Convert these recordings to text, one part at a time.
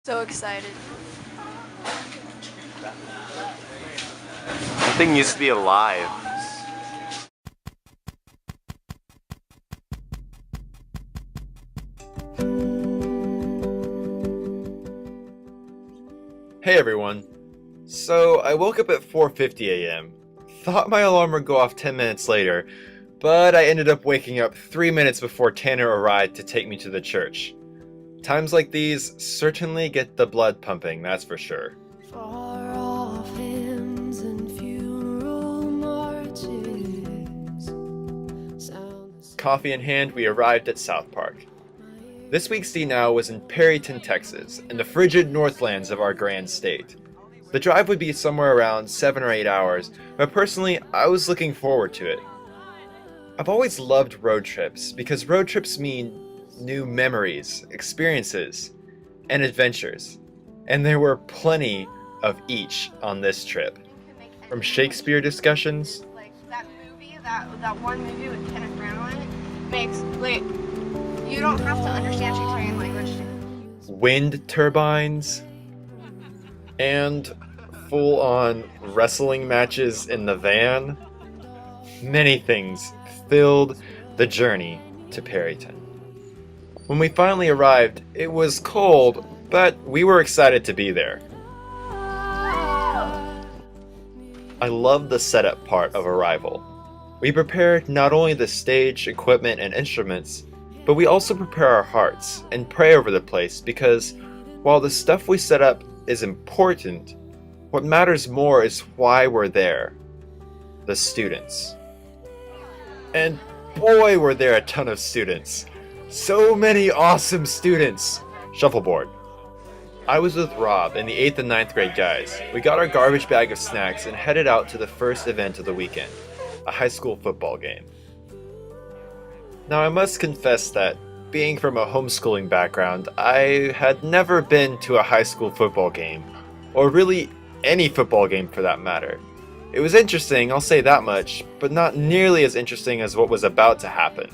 So excited. That thing used to be alive. Hey everyone. So I woke up at 4:50 a.m. Thought my alarm would go off 10 minutes later, but I ended up waking up 3 minutes before Tanner arrived to take me to the church. Times like these certainly get the blood pumping, that's for sure. Far off hymns and funeral marches. Coffee in hand, we arrived at South Park. This week's D-Now was in Perryton, Texas, in the frigid northlands of our grand state. The drive would be somewhere around 7 or 8 hours, but personally, I was looking forward to it. I've always loved road trips because road trips mean new memories, experiences, and adventures. And there were plenty of each on this trip. From Shakespeare discussions, like that movie, that one movie with Kenneth Branagh in it, makes like you don't have to understand Shakespearean language. wind turbines, and full-on wrestling matches in the van. Many things filled the journey to Perryton. When we finally arrived, it was cold, but we were excited to be there. I love the setup part of arrival. We prepared not only the stage, equipment, and instruments, but we also prepare our hearts and pray over the place because while the stuff we set up is important, what matters more is why we're there. The students. And boy, were there a ton of students. So many awesome students. Shuffleboard. I was with Rob and the 8th and 9th grade guys. We got our garbage bag of snacks and headed out to the first event of the weekend, a high school football game. Now I must confess that, being from a homeschooling background, I had never been to a high school football game, or really any football game for that matter. It was interesting, I'll say that much, but not nearly as interesting as what was about to happen.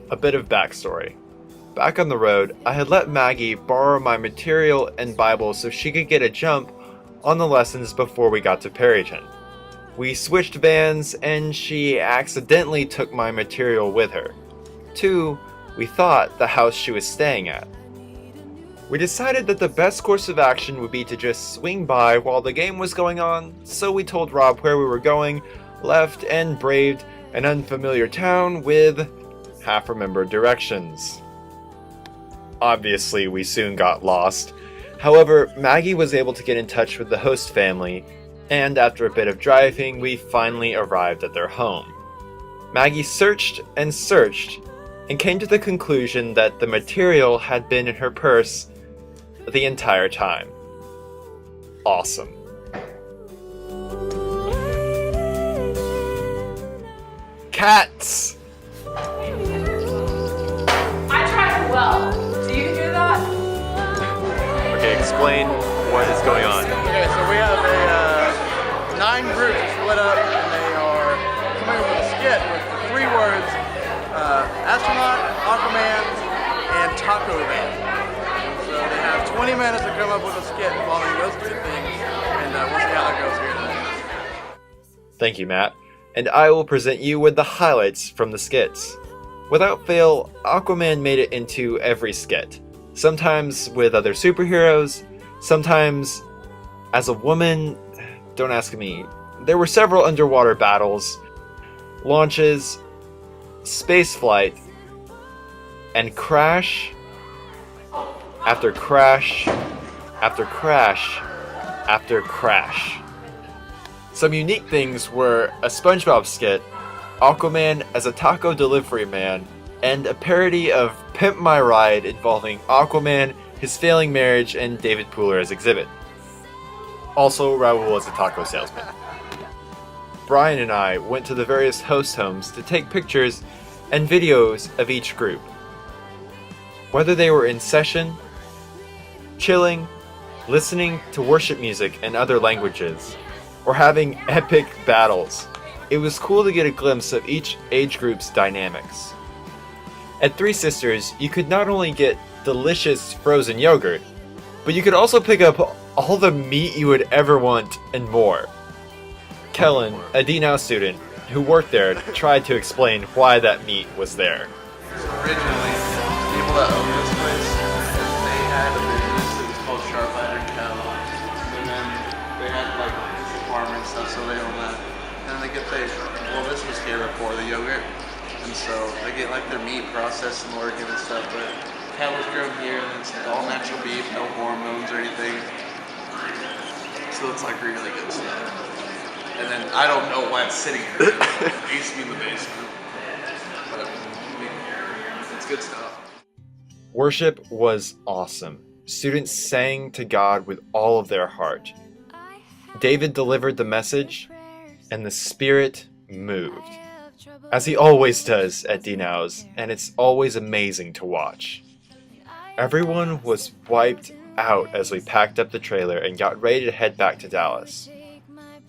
A bit of backstory. Back on the road, I had let Maggie borrow my material and Bible so she could get a jump on the lessons before we got to Perryton. We switched vans and she accidentally took my material with her. To, we thought, the house she was staying at. We decided that the best course of action would be to just swing by while the game was going on, so we told Rob where we were going, left, and braved an unfamiliar town with half-remembered directions. Obviously, we soon got lost. However, Maggie was able to get in touch with the host family, and after a bit of driving, we finally arrived at their home. Maggie searched and searched, and came to the conclusion that the material had been in her purse the entire time. Awesome. Cats! I tried well. Do you hear that? Okay, explain what is going on. Okay, so we have 9 groups split up, and they are coming up with a skit with 3 words: astronaut, Aquaman, and taco van. So they have 20 minutes to come up with a skit involving those 3 things, and we'll see how that goes here today. Thank you, Matt. And I will present you with the highlights from the skits. Without fail, Aquaman made it into every skit. Sometimes with other superheroes, sometimes as a woman. Don't ask me. There were several underwater battles, launches, spaceflight, and crash after crash after crash after crash. Some unique things were a SpongeBob skit, Aquaman as a taco delivery man, and a parody of Pimp My Ride involving Aquaman, his failing marriage, and David Pooler as Exhibit. Also, Raoul as a taco salesman. Brian and I went to the various host homes to take pictures and videos of each group. Whether they were in session, chilling, listening to worship music in other languages, or having epic battles, it was cool to get a glimpse of each age group's dynamics. At Three Sisters, you could not only get delicious frozen yogurt, But you could also pick up all the meat you would ever want and more. Kellen, a D-Now student who worked there, tried to explain why that meat was there. Originally, people that owned this place, they had a business that was called Sharp Iron Cow. And then they had like a farmer and stuff, so they own that. And they get this was here before the yogurt. And so they get like their meat processed in Oregon and stuff, but cattle was grown here and it's all natural beef, no hormones or anything. So it's like really good stuff. And then I don't know why it's sitting here. It used to be in the basement. But it's good stuff. Worship was awesome. Students sang to God with all of their heart. David delivered the message, and the Spirit moved, as he always does at D-Now's, and it's always amazing to watch. Everyone was wiped out as we packed up the trailer and got ready to head back to Dallas.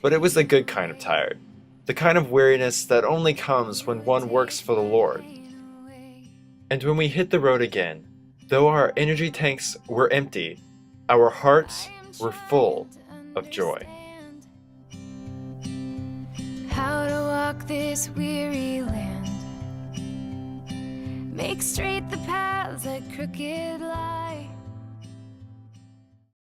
But it was the good kind of tired, the kind of weariness that only comes when one works for the Lord. And when we hit the road again, though our energy tanks were empty, our hearts were full of joy. How to walk this weary land, make straight the paths that crooked lie.